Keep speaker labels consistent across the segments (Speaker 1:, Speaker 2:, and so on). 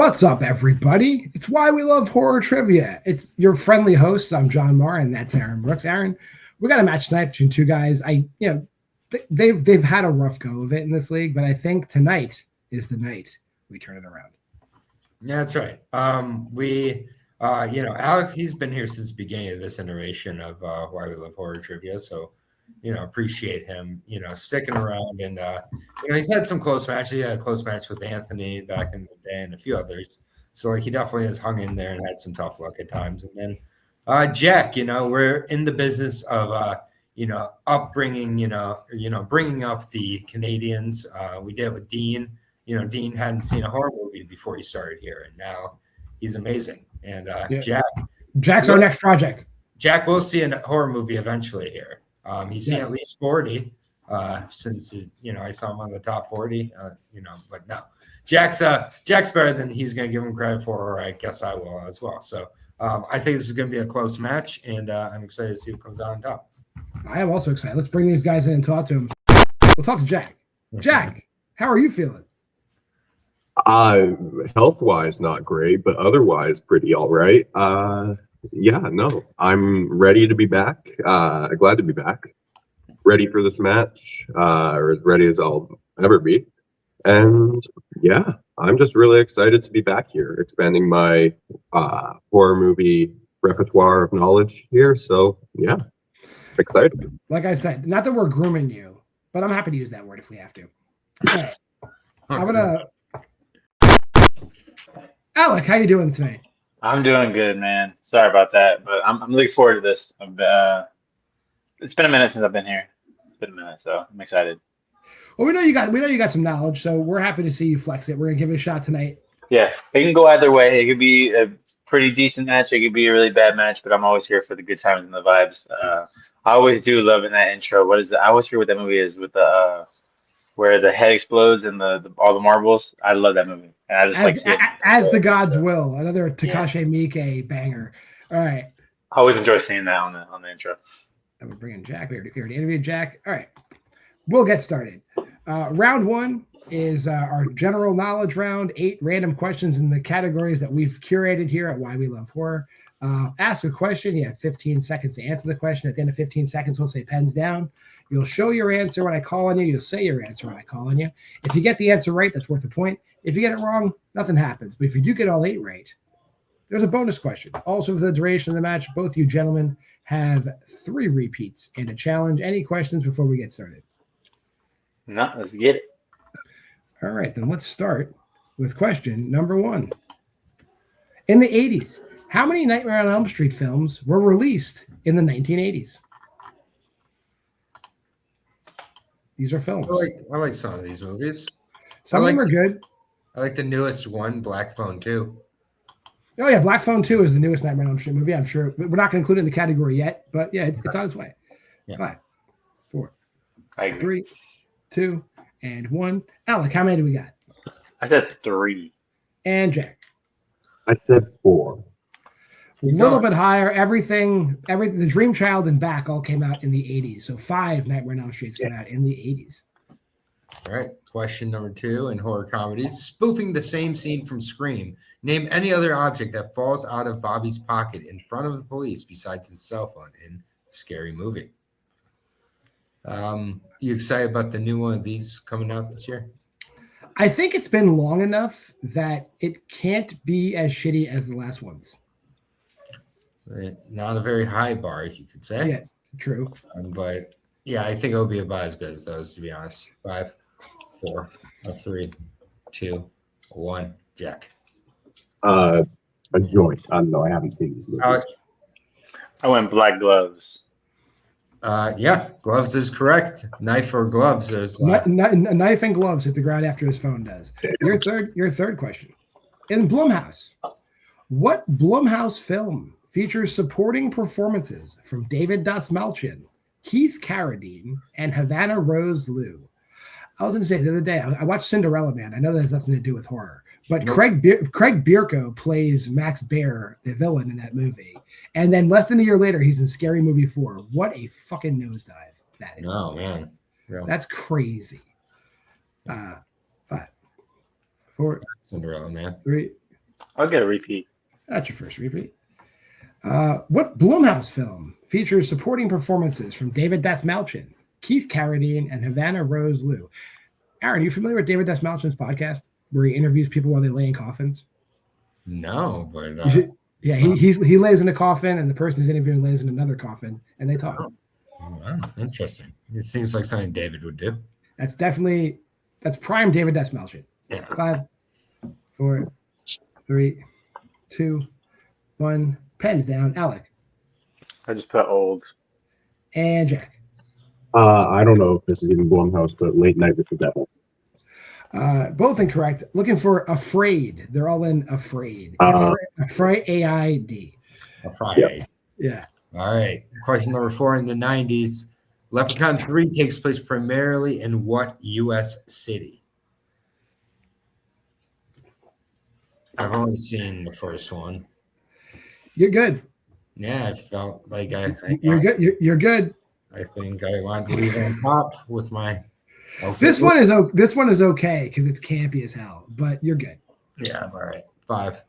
Speaker 1: What's up, everybody? It's Why We Love Horror Trivia. It's your friendly hosts. I'm JWMaher, and that's Aaron Brooks. Aaron, we got a match tonight between two guys. They've had a rough go of it in this league, but I think tonight is the night we turn it around.
Speaker 2: Yeah, that's right. Alec, he's been here since the beginning of this iteration of Why We Love Horror Trivia. So, appreciate him, sticking around. And, he's had some close matches. He had a close match with Anthony back in the day and a few others. So, he definitely has hung in there and had some tough luck at times. And then Jack, we're in the business of, upbringing, bringing up the Canadians. We did it with Dean. Dean hadn't seen a horror movie before he started here, and now he's amazing. And
Speaker 1: Jack's our next project.
Speaker 2: Jack will see a horror movie eventually here. He's seen at least 40 since I saw him on the top 40. But no, Jack's better than he's going to give him credit for, or I guess I will as well. So I think this is going to be a close match, and I'm excited to see who comes out on top.
Speaker 1: I am also excited. Let's bring these guys in and talk to them. We'll talk to Jack. Jack, how are you feeling?
Speaker 3: Health-wise, not great, but otherwise pretty all right. I'm ready to be back. Glad to be back. Ready for this match, or as ready as I'll ever be. And yeah, I'm just really excited to be back here, expanding my horror movie repertoire of knowledge here. So yeah, excited.
Speaker 1: Like I said, not that we're grooming you, but I'm happy to use that word if we have to. Okay. I'm gonna. Alec, how you doing tonight?
Speaker 4: I'm doing good, man. Sorry about that, but I'm looking forward to this. It's been a minute since I've been here. It's been a minute, so I'm excited.
Speaker 1: Well, we know you got some knowledge, so we're happy to see you flex it. We're gonna give it a shot tonight.
Speaker 4: Yeah, it can go either way. It could be a pretty decent match. It could be a really bad match, but I'm always here for the good times and the vibes. I always do love in that intro. What is it? I always forget what that movie is with the where the head explodes and all the marbles. I love that movie. And I just
Speaker 1: as the gods will. Another Takashi Miike banger. All right.
Speaker 4: I always enjoy seeing that on the intro.
Speaker 1: And we're bringing Jack. We already interviewed Jack. All right. We'll get started. Round one is our general knowledge round. 8 random questions in the categories that we've curated here at Why We Love Horror. Ask a question. You have 15 seconds to answer the question. At the end of 15 seconds, we'll say pens down. You'll show your answer when I call on you. You'll say your answer when I call on you. If you get the answer right, that's worth a point. If you get it wrong, nothing happens. But if you do get all 8 right, there's a bonus question. Also, for the duration of the match, both you gentlemen have 3 repeats and a challenge. Any questions before we get started?
Speaker 4: No, let's get it.
Speaker 1: All right, then let's start with question number 1. In the 80s, how many Nightmare on Elm Street films were released in the 1980s? These are films.
Speaker 2: I like some of these movies.
Speaker 1: Some of them are good.
Speaker 2: I like the newest one, Black Phone 2.
Speaker 1: Oh, yeah, Black Phone 2 is the newest Nightmare on Elm Street movie. I'm sure we're not going to include it in the category yet, but yeah, it's on its way. Yeah. 5, 4, 3, 2, and 1. Alec, how many do we got?
Speaker 4: I said 3.
Speaker 1: And Jack?
Speaker 3: I said 4.
Speaker 1: A little bit higher. Everything, the Dream Child and Back all came out in the 80s. So 5 Nightmare on Elm Streets came out in the 80s.
Speaker 2: All right. Question number 2 in horror comedies. Spoofing the same scene from Scream. Name any other object that falls out of Bobby's pocket in front of the police besides his cell phone in Scary Movie. You excited about the new one of these coming out this year?
Speaker 1: I think it's been long enough that it can't be as shitty as the last ones.
Speaker 2: Not a very high bar, if you could say.
Speaker 1: Yeah, true.
Speaker 2: But yeah, I think it'll be about as good as those, to be honest. 5, 4, 3, 2, 1. Jack.
Speaker 3: A joint. I don't know. I haven't seen these movies.
Speaker 2: Alec?
Speaker 4: I went Black Gloves.
Speaker 2: Yeah, gloves is correct. Knife or gloves. There's
Speaker 1: knife and gloves hit the ground after his phone does. Your third question. In Blumhouse, what Blumhouse film features supporting performances from David Dastmalchian, Keith Carradine, and Havana Rose Liu? I was going to say the other day, I watched Cinderella Man. I know that has nothing to do with horror, but nope. Craig Bierko plays Max Baer, the villain in that movie. And then less than a year later, he's in Scary Movie 4. What a fucking nosedive that is.
Speaker 2: Oh, man. Real.
Speaker 1: That's crazy. 5, 4,
Speaker 2: Cinderella Man.
Speaker 1: 3,
Speaker 4: I'll get a repeat.
Speaker 1: That's your first repeat. What Blumhouse film features supporting performances from David Dasmalchian, Keith Carradine, and Havana Rose Liu? Aaron, are you familiar with David Dasmalchian's podcast where he interviews people while they lay in coffins?
Speaker 2: No, but
Speaker 1: yeah, he lays in a coffin, and the person who's interviewing lays in another coffin, and they talk.
Speaker 2: Wow, interesting. It seems like something David would do.
Speaker 1: That's prime David Dasmalchian.
Speaker 2: Yeah.
Speaker 1: 5, 4, 3, 2, 1. Pens down. Alec.
Speaker 4: I just put old.
Speaker 1: And Jack.
Speaker 3: I don't know if this is even Blumhouse, but Late Night with the Devil.
Speaker 1: Both incorrect. Looking for Afraid. They're all in Afraid. Afraid, A-I-D.
Speaker 2: Friday.
Speaker 1: Yeah.
Speaker 2: All right. Question number 4. In the 90s, Leprechaun 3 takes place primarily in what U.S. city? I've only seen the first one.
Speaker 1: You're good.
Speaker 2: Yeah, I felt like
Speaker 1: You're good. You're good.
Speaker 2: I think I want to leave on top with my.
Speaker 1: This one is okay because it's campy as hell, but you're good.
Speaker 2: Yeah. All right. 5,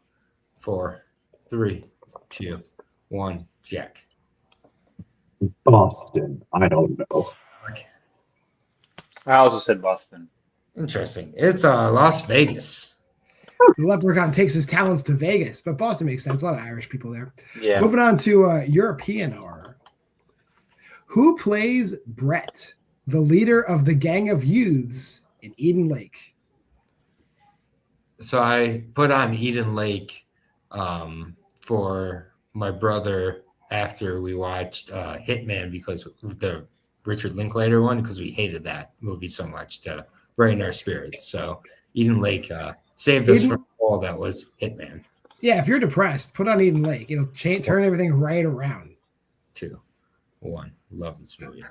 Speaker 2: 4, 3, 2, 1. Jack.
Speaker 3: Boston. I don't know.
Speaker 2: Okay.
Speaker 4: I also said Boston.
Speaker 2: Interesting. It's Las Vegas.
Speaker 1: The leprechaun takes his talents to Vegas, but Boston makes sense. A lot of Irish people there.
Speaker 4: Yeah.
Speaker 1: Moving on to European horror. Who plays Brett, the leader of the gang of youths in Eden Lake?
Speaker 2: So I put on Eden Lake for my brother after we watched Hitman because of the Richard Linklater one, because we hated that movie so much to brighten our spirits. So Eden Lake saved us from all that was Hitman.
Speaker 1: Yeah, if you're depressed, put on Eden Lake. It'll turn everything right around.
Speaker 2: 2, 1. Love this movie.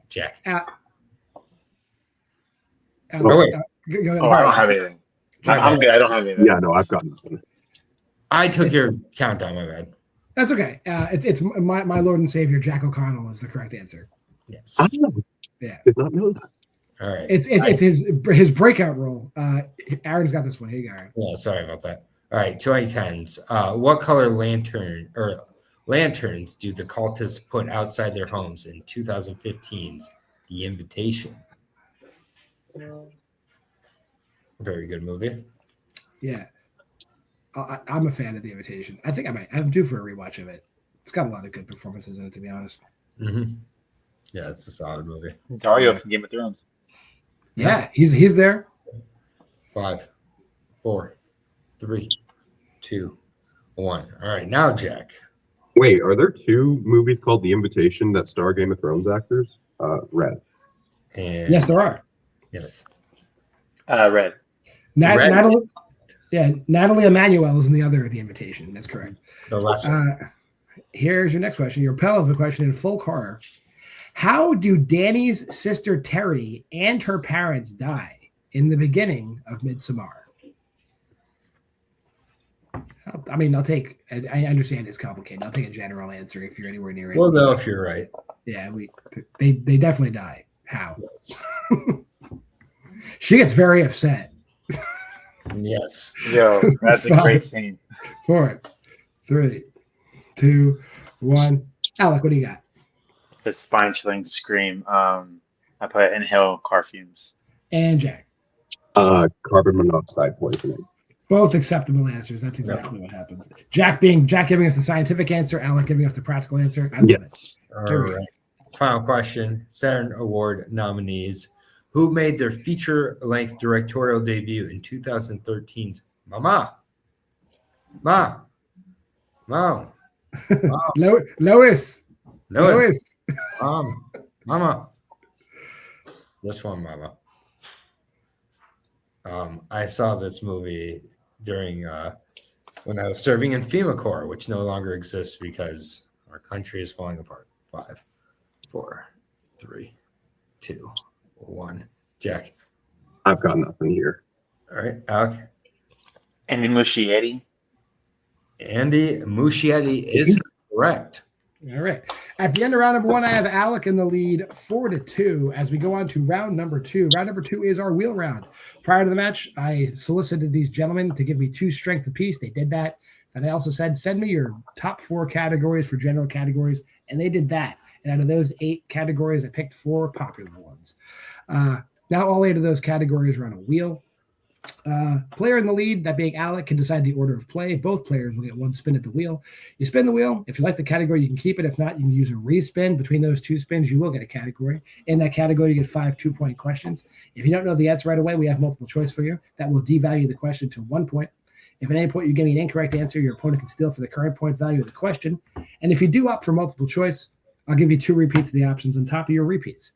Speaker 2: Jack.
Speaker 1: Go
Speaker 4: I don't have anything. I'm good. I don't have anything.
Speaker 3: Yeah, no, I've got nothing.
Speaker 2: I took your countdown, my bad.
Speaker 1: That's okay. It's my Lord and Savior Jack O'Connell is the correct answer.
Speaker 2: Yes.
Speaker 3: I
Speaker 1: Yeah.
Speaker 3: did not know that.
Speaker 2: All right.
Speaker 1: It's his breakout role. Aaron's got this one. Here you go, Aaron.
Speaker 2: Yeah, sorry about that. All right, 2010s. What color lanterns do the cultists put outside their homes in 2015's The Invitation? Very good movie.
Speaker 1: Yeah. I'm a fan of The Invitation. I think I'm due for a rewatch of it. It's got a lot of good performances in it, to be honest.
Speaker 2: Mm-hmm. Yeah, it's a solid movie.
Speaker 4: Dario from Game of Thrones.
Speaker 1: Yeah, he's there.
Speaker 2: 5, 4, 3, 2, 1. All right, now Jack.
Speaker 3: Wait, are there 2 movies called The Invitation that star Game of Thrones actors? Red.
Speaker 2: And
Speaker 1: Yes, there are.
Speaker 2: yes.
Speaker 4: Red.
Speaker 2: Red.
Speaker 1: Natalie Emmanuel is in the other The Invitation. That's correct.
Speaker 2: The last one.
Speaker 1: Here's your next question. Your penultimate question in full horror. How do Danny's sister Terry and her parents die in the beginning of Midsommar? I'll take. I understand it's complicated. I'll take a general answer if you're anywhere near it.
Speaker 2: Well, though, if you're right.
Speaker 1: Yeah, they definitely die. How? She gets very upset.
Speaker 2: Yes.
Speaker 4: Yo, that's a great scene.
Speaker 1: 4, 3, 2, 1. Alec, what do you got?
Speaker 4: The spine-chilling scream. I put inhale car fumes.
Speaker 1: And Jack.
Speaker 3: Carbon monoxide poisoning.
Speaker 1: Both acceptable answers. That's exactly what happens. Jack giving us the scientific answer, Alec giving us the practical answer. I love
Speaker 3: Yes.
Speaker 2: All right. Final question. Saturn Award nominees who made their feature-length directorial debut in 2013's Mama. Mom.
Speaker 1: Lois.
Speaker 2: Mama. This one, Mama. I saw this movie during when I was serving in FEMA Corps, which no longer exists because our country is falling apart. 5, 4, 3, 2, 1. Jack.
Speaker 3: I've got nothing here.
Speaker 2: All right, Alec.
Speaker 4: Andy Muschietti.
Speaker 2: Andy Muschietti is correct.
Speaker 1: All right. At the end of round number 1, I have Alec in the lead 4-2 as we go on to round number 2. Round number 2 is our wheel round. Prior to the match, I solicited these gentlemen to give me 2 strengths apiece. They did that. And I also said, send me your top 4 categories for general categories. And they did that. And out of those 8 categories, I picked 4 popular ones. Now all 8 of those categories are on a wheel. Player in the lead, that being Alec, can decide the order of play. Both players will get 1 spin at the wheel. You spin the wheel. If you like the category, you can keep it. If not, you can use a respin. Between those 2 spins, you will get a category. In that category, you get 5 2-point questions. If you don't know the answer right away, we have multiple choice for you. That will devalue the question to 1 point. If at any point you give me an incorrect answer, your opponent can steal for the current point value of the question. And if you do opt for multiple choice, I'll give you 2 repeats of the options on top of your repeats.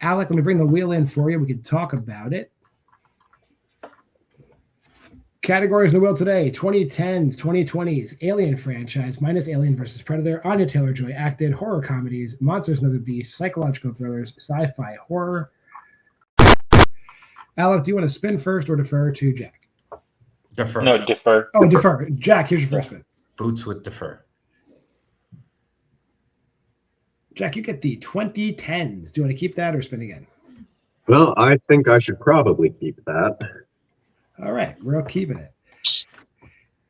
Speaker 1: Alec, let me bring the wheel in for you. We can talk about it. Categories in the wheel today: 2010s, 2020s, Alien franchise minus Alien versus Predator, Anya Taylor-Joy acted, horror comedies, Monsters and Other Beasts, psychological thrillers, sci-fi, horror. Alec, do you want to spin first or defer to Jack?
Speaker 2: Defer.
Speaker 4: No, defer.
Speaker 1: Oh, defer. Jack, here's your first spin.
Speaker 2: Boots with defer.
Speaker 1: Jack, you get the 2010s. Do you want to keep that or spin again?
Speaker 3: Well, I think I should probably keep that.
Speaker 1: All right, we're all keeping it.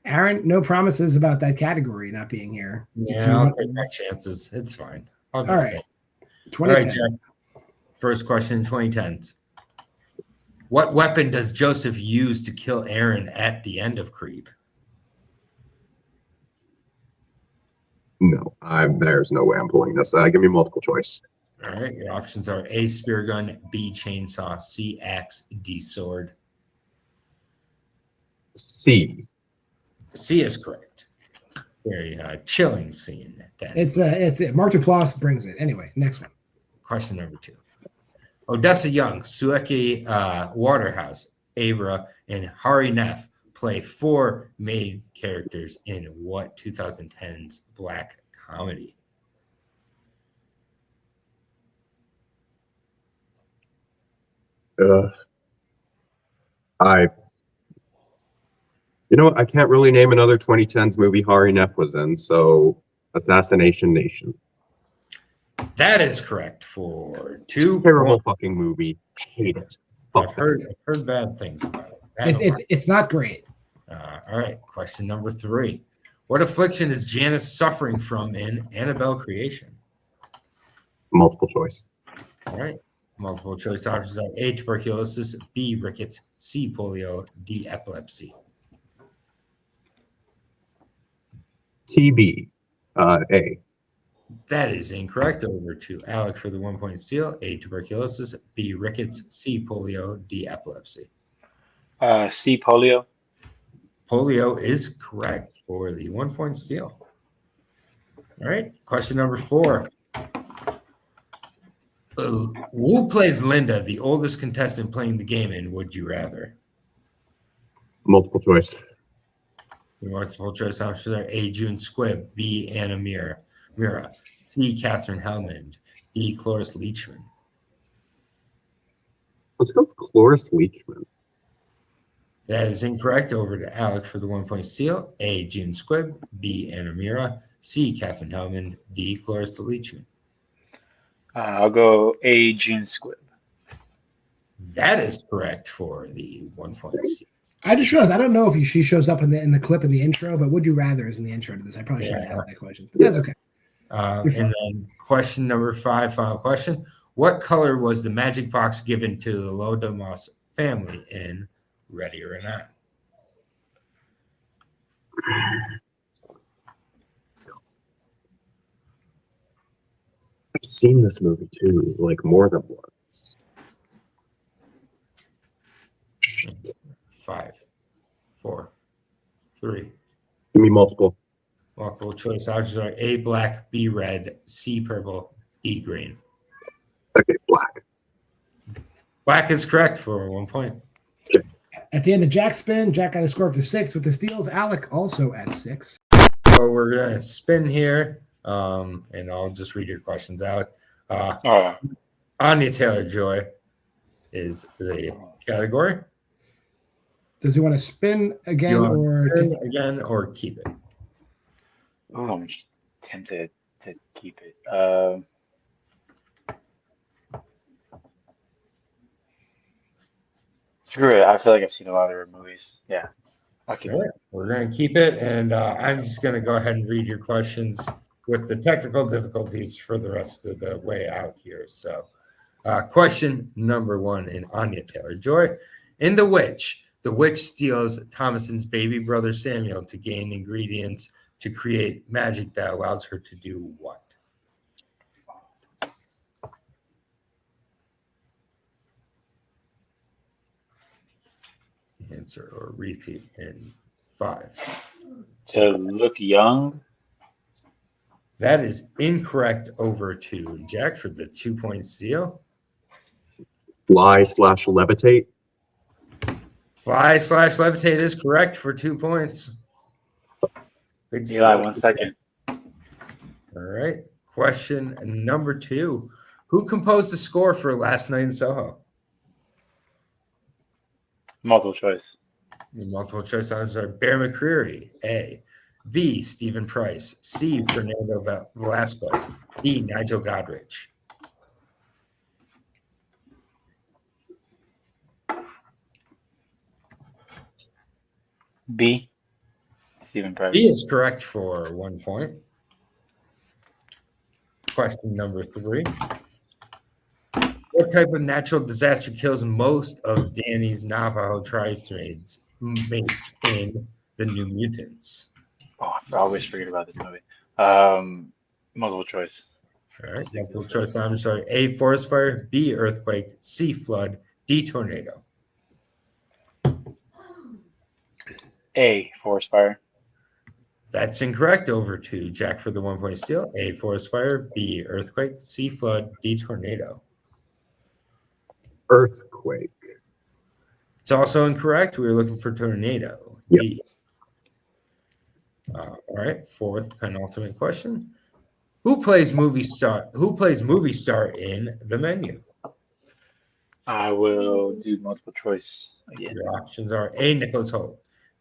Speaker 1: Aaron, no promises about that category not being here.
Speaker 2: Yeah, I'll take my chances. It's fine. All
Speaker 1: right. 2010.
Speaker 2: All right, Jack. First question, 2010s. What weapon does Joseph use to kill Aaron at the end of Creed?
Speaker 3: No, there's no way I'm pulling this. Give me multiple choice.
Speaker 2: All right, your options are A, spear gun, B, chainsaw, C, axe, D, sword.
Speaker 3: C.
Speaker 2: C is correct. Very chilling scene.
Speaker 1: It's it. Mark Duplass brings it. Anyway, next one.
Speaker 2: Question number 2. Odessa Young, Sueki Waterhouse, Abra, and Hari Neff play 4 main characters in what 2010's black comedy?
Speaker 3: You know what? I can't really name another 2010s movie Hari Neff was in, so Assassination Nation.
Speaker 2: That is correct for 2.
Speaker 3: Terrible fucking movie. Hate it.
Speaker 2: I've heard bad things about it.
Speaker 1: It's not great.
Speaker 2: All right, question number 3. What affliction is Janice suffering from in Annabelle Creation?
Speaker 3: Multiple choice.
Speaker 2: All right, multiple choice options are A, tuberculosis, B, rickets, C, polio, D, epilepsy.
Speaker 3: TB. A.
Speaker 2: That is incorrect. Over to Alec for the 1-point steal. A, tuberculosis, B, rickets, C, polio, D, epilepsy.
Speaker 4: C, polio.
Speaker 2: Polio is correct for the 1-point steal. All right, question number 4. Who plays Linda, the oldest contestant playing the game in Would You Rather?
Speaker 3: Multiple choice.
Speaker 2: The multiple choice options are A, June Squibb, B, Anna Mira, C, Catherine Hellman, D, Cloris Leachman.
Speaker 3: Let's go with Cloris Leachman.
Speaker 2: That is incorrect. Over to Alec for the 1-point steal. A, June Squibb, B, Anna Mira, C, Catherine Hellman, D, Cloris Leachman.
Speaker 4: I'll go A, June Squibb.
Speaker 2: That is correct for the 1-point steal.
Speaker 1: I just realized I don't know if she shows up in the clip in the intro, but Would You Rather is in the intro to this. I probably shouldn't ask that question, but that's okay.
Speaker 2: And then question number 5, final question. What color was the magic box given to the Lodamas family in Ready or Not?
Speaker 3: I've seen this movie too, like more than once.
Speaker 2: 5, 4, 3.
Speaker 3: Give me multiple.
Speaker 2: Multiple choice options are A, black, B, red, C, purple, D, green.
Speaker 3: Okay, black.
Speaker 2: Black is correct for 1 point.
Speaker 1: At the end of Jack's spin, Jack got a score up to 6 with the steals. Alec also at 6.
Speaker 2: So we're going to spin here, and I'll just read your questions, Alec. Anya Taylor-Joy is the category.
Speaker 1: Does he want to spin again
Speaker 2: or spin again or keep it?
Speaker 4: Oh, I'm tempted. to keep it. Screw it. I feel like I've seen a lot of her movies. Yeah. Okay.
Speaker 2: All right, we're going to keep it, and I'm just going to go ahead and read your questions with the technical difficulties for the rest of the way out here. So, question number 1 in Anya Taylor-Joy. In The Witch steals Thomason's baby brother Samuel to gain ingredients to create magic that allows her to do what? Answer or repeat in 5.
Speaker 4: To look young.
Speaker 2: That is incorrect. Over to Jack for the 2-point steal.
Speaker 3: Fly/levitate.
Speaker 2: Fly/levitate is correct for 2 points. Big
Speaker 4: Eli,
Speaker 2: steal.
Speaker 4: 1 second.
Speaker 2: All right. Question number 2. Who composed the score for Last Night in Soho?
Speaker 4: Multiple choice.
Speaker 2: The multiple choice answers are Bear McCreary, A. B. Stephen Price. C. Fernando Velasquez. D. Nigel Godrich.
Speaker 4: B. Stephen Price.
Speaker 2: B is correct for 1 point. Question number 3. What type of natural disaster kills most of Danny's Navajo tribesmates mates in The New Mutants?
Speaker 4: Oh, I always forget about this movie. Multiple choice.
Speaker 2: All right, multiple choice answers are A. Forest fire, B. Earthquake, C. Flood, D. Tornado.
Speaker 4: A. Forest fire.
Speaker 2: That's incorrect. Over to Jack for the 1-point steal. A. Forest fire, B. Earthquake, C. Flood, D. Tornado.
Speaker 3: Earthquake.
Speaker 2: It's also incorrect. We were looking for tornado.
Speaker 3: Yep.
Speaker 2: D. All right, 4th penultimate question. Who plays movie star in The Menu?
Speaker 4: I will do multiple choice again.
Speaker 2: Your options are A. Nicholas Hoult,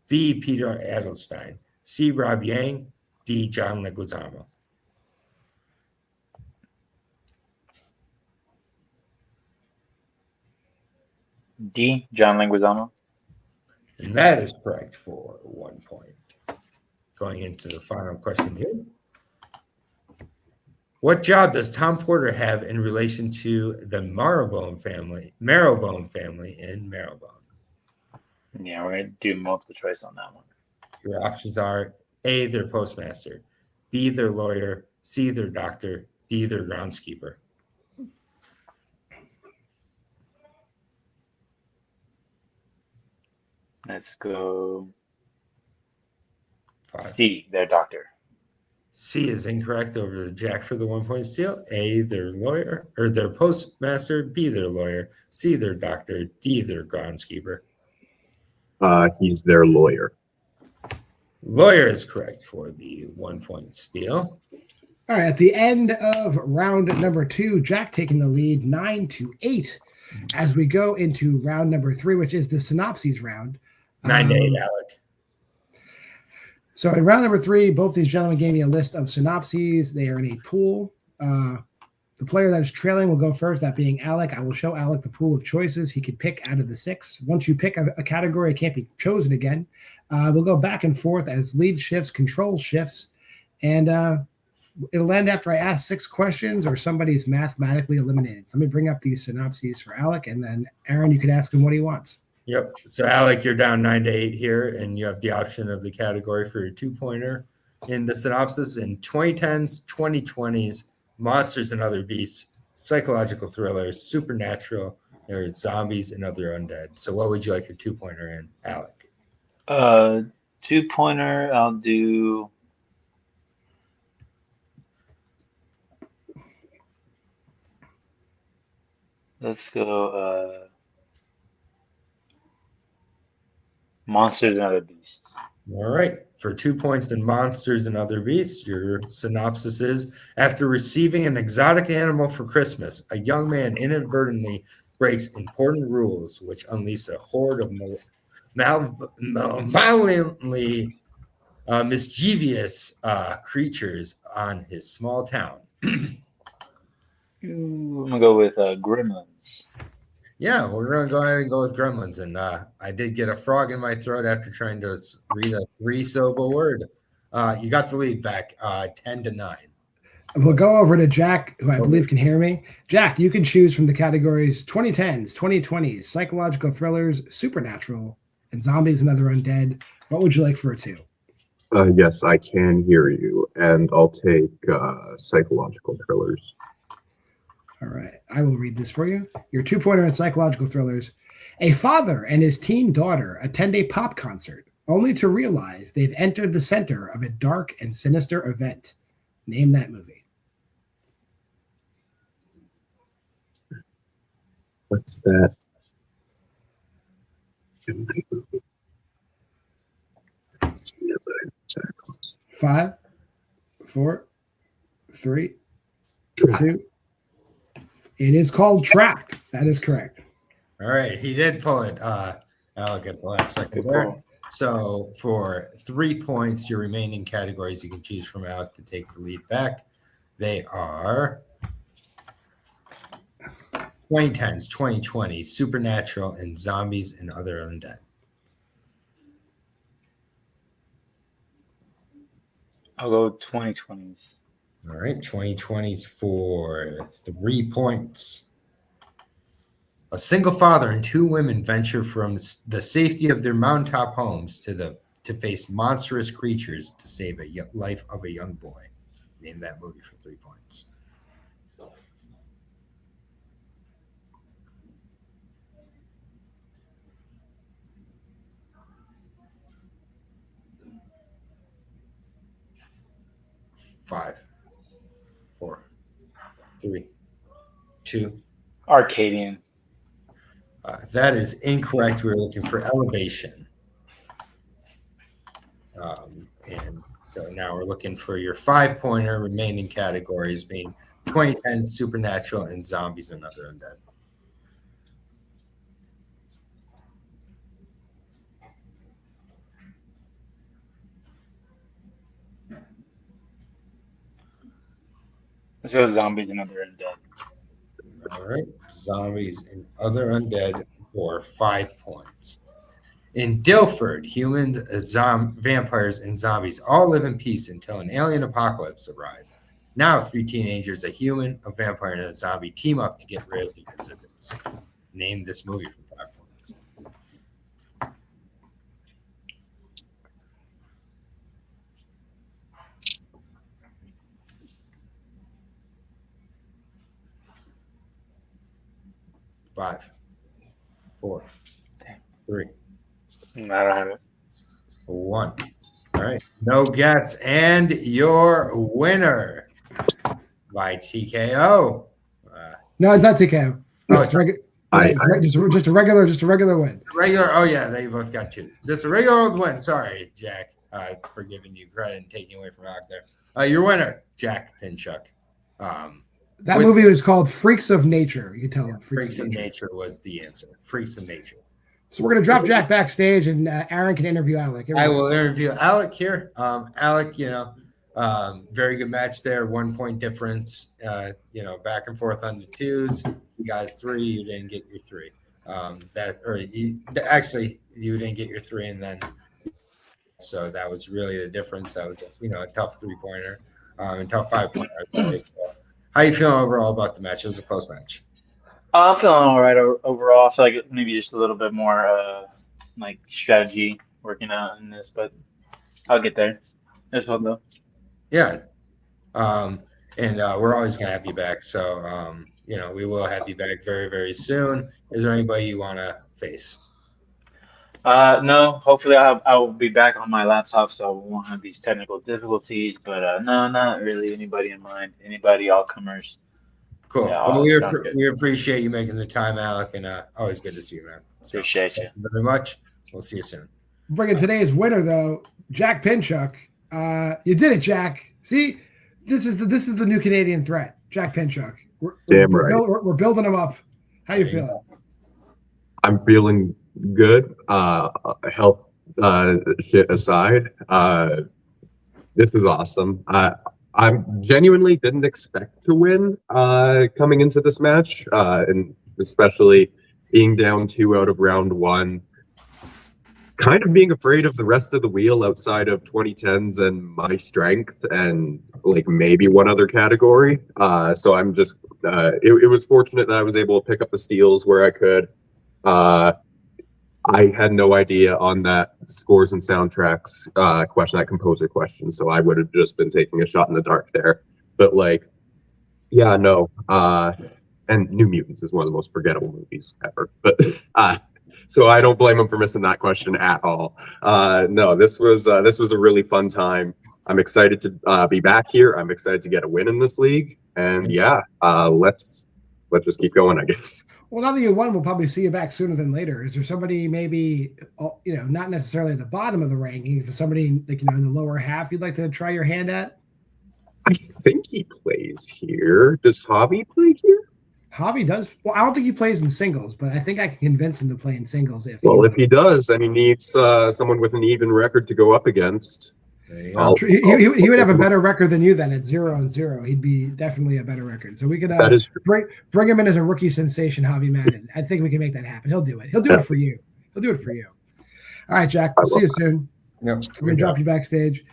Speaker 2: B. Peter Adelstein, C. Rob Yang, D. John Leguizamo.
Speaker 4: D. John Leguizamo.
Speaker 2: And that is correct for 1 point. Going into the final question here. What job does Tom Porter have in relation to the Marrowbone family in Marrowbone?
Speaker 4: Yeah, we're gonna do multiple choice on that one.
Speaker 2: Your options are A, their postmaster, B, their lawyer, C, their doctor, D, their groundskeeper.
Speaker 4: Let's go.
Speaker 2: 5.
Speaker 4: C, their doctor.
Speaker 2: C is incorrect. Over to Jack for the 1-point steal. A, their lawyer, or their postmaster, B, their lawyer, C, their doctor, D, their groundskeeper.
Speaker 3: He's their lawyer.
Speaker 1: Lawyer is correct for the 1-point steal. All right, at the end of round number 2, Jack taking the lead 9-8 as we go into round number 3, which is the synopses round.
Speaker 2: 9-8, Alec.
Speaker 1: So in round number 3, both these gentlemen gave me a list of synopses. They are in a pool. The player that is trailing will go first, that being Alec. I will show Alec the pool of choices he could pick out of the 6. Once you pick a category, it can't be chosen again. We'll go back and forth as lead shifts, control shifts, and it'll end after I ask 6 questions or somebody's mathematically eliminated. So let me bring up these synopses for Alec, and then Aaron, you can ask him what he wants.
Speaker 2: Yep. So Alec, you're down 9-8 here, and you have the option of the category for your 2-pointer in the synopsis in 2010s, 2020s, monsters and other beasts, psychological thrillers, supernatural, or zombies and other undead. So what would you like your 2-pointer in, Alec?
Speaker 4: 2-pointer, I'll do. Let's go. Monsters and Other Beasts.
Speaker 2: All right. For 2 points in Monsters and Other Beasts, your synopsis is: after receiving an exotic animal for Christmas, a young man inadvertently breaks important rules, which unleash a horde of violently mischievous creatures on his small town.
Speaker 4: I'm gonna go with Gremlins.
Speaker 2: Yeah, we're gonna go ahead and go with Gremlins, and I did get a frog in my throat after trying to read a 3-syllable word. You got the lead back, 10-9.
Speaker 1: We'll go over to Jack, who I believe can hear me. Jack, you can choose from the categories 2010s, 2020s, psychological thrillers, supernatural, and zombies and other undead. What would you like for a 2?
Speaker 3: Yes, I can hear you, and I'll take psychological thrillers.
Speaker 1: All right, I will read this for you. Your 2-pointer in psychological thrillers. A father and his teen daughter attend a pop concert, only to realize they've entered the center of a dark and sinister event. Name that movie.
Speaker 3: What's that?
Speaker 1: 5, 4, 3, 2. It is called Trap. That is correct.
Speaker 2: All right, he did pull it. Alec at the last second there. So for 3 points, your remaining categories you can choose from Alec to take the lead back. They are 2010s, 2020s, supernatural, and zombies and other undead.
Speaker 4: I'll go 2020s.
Speaker 2: All right, 2020s for 3 points. A single father and 2 women venture from the safety of their mountaintop homes to face monstrous creatures to save a life of a young boy. Name that movie for 3 points. Five, 4, 3, 2.
Speaker 4: Arcadian.
Speaker 2: That is incorrect. We're looking for Elevation. And so now we're looking for your 5-pointer remaining categories being 2010 supernatural and zombies and other undead.
Speaker 4: Let's go with zombies and other undead.
Speaker 2: All right, zombies and other undead for 5 points. In Dilford, humans, vampires, and zombies all live in peace until an alien apocalypse arrives. Now, 3 teenagers, a human, a vampire, and a zombie team up to get rid of the visitors. Name this movie for 5 points. Five, 4, 3,
Speaker 4: I don't have it.
Speaker 2: 1. All right. No guess. And your winner by TKO.
Speaker 1: No, it's not TKO.
Speaker 2: Oh,
Speaker 1: It's just a regular win.
Speaker 2: Regular. Oh, yeah. They both got 2. Just a regular old win. Sorry, Jack, for giving you credit and taking away from out there. Your winner, Jack Pinchuk.
Speaker 1: That movie was called Freaks of Nature. You can tell them.
Speaker 2: Freaks of Nature was the answer. Freaks of Nature.
Speaker 1: So we're going to drop Jack backstage, and Aaron can interview Alec.
Speaker 2: I will interview Alec here. Alec, very good match there. 1 point difference. Back and forth on the 2s. You guys 3. You didn't get your 3. You didn't get your 3, and then so that was really the difference. That was a tough 3-pointer, and tough 5-pointer. How you feeling overall about the match? It was a close match.
Speaker 4: I'm feeling all right overall. I feel like maybe just a little bit more strategy working out in this, but I'll get there. It's fun though.
Speaker 2: Yeah. And we're always going to have you back. So, we will have you back very, very soon. Is there anybody you want to face?
Speaker 4: No, hopefully I'll be back on my laptop, so I won't have these technical difficulties. But no, not really anybody in mind. Anybody, all comers.
Speaker 2: Cool.
Speaker 4: Yeah,
Speaker 2: well, we appreciate you making the time, Alec, and always good to see you, man. So,
Speaker 4: appreciate you.
Speaker 2: Thank you very much. We'll see you soon.
Speaker 1: Bringing today's winner though, Jack Pinchuk. You did it, Jack. See, this is the new Canadian threat, Jack Pinchuk. We're building him up. How you feeling?
Speaker 3: I'm feeling good. Health shit aside, This is awesome. I genuinely didn't expect to win coming into this match, and especially being down 2 out of round 1. Kind of being afraid of the rest of the wheel outside of 2010s and my strength and like maybe one other category. So I'm just, it was fortunate that I was able to pick up the steals where I could. I had no idea on that scores and soundtracks question, that composer question. So I would have just been taking a shot in the dark there. But like, yeah, no. And New Mutants is one of the most forgettable movies ever. But so I don't blame him for missing that question at all. No, this was a really fun time. I'm excited to be back here. I'm excited to get a win in this league. And yeah, let's just keep going, I guess.
Speaker 1: Well, now that you won, we'll probably see you back sooner than later. Is there somebody maybe, not necessarily at the bottom of the rankings, but somebody like, in the lower half you'd like to try your hand at?
Speaker 3: I think he plays here. Does Javi play here?
Speaker 1: Javi does. Well, I don't think he plays in singles, but I think I can convince him to play in singles. If
Speaker 3: he does, then he needs someone with an even record to go up against.
Speaker 1: He would have a better record than you then at 0-0. He'd be definitely a better record. So we could bring him in as a rookie sensation, Javi Madden. I think we can make that happen. He'll do it. He'll do it for you. He'll do it for you. All right, Jack. We'll see you soon.
Speaker 2: Yep.
Speaker 1: I'm going to drop you backstage.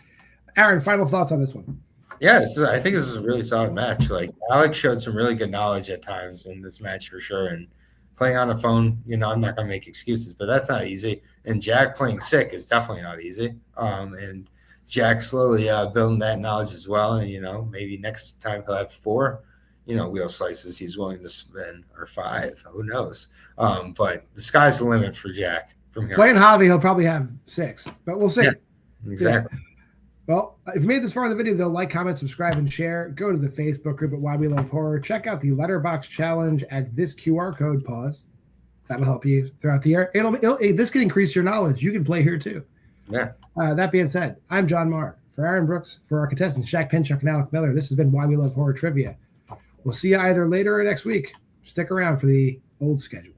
Speaker 1: Aaron, final thoughts on this one?
Speaker 2: Yeah, I think this is a really solid match. Like Alec showed some really good knowledge at times in this match for sure. And playing on a phone, I'm not going to make excuses, but that's not easy. And Jack playing sick is definitely not easy. And Jack slowly building that knowledge as well. And, maybe next time he'll have 4, wheel slices he's willing to spin, or 5. Who knows? But the sky's the limit for Jack from here.
Speaker 1: Playing Javi, he'll probably have 6, but we'll see.
Speaker 2: Yeah, exactly.
Speaker 1: Yeah. Well, if you made this far in the video, though, like, comment, subscribe, and share. Go to the Facebook group at Why We Love Horror. Check out the Letterboxd challenge at this QR code. Pause. That'll help you throughout the year. This can increase your knowledge. You can play here, too.
Speaker 2: Yeah.
Speaker 1: That being said, I'm JWMaher. For Aaron Brooks, for our contestants, Jack Pinchuk and Alec Miller, this has been Why We Love Horror Trivia. We'll see you either later or next week. Stick around for the old schedule.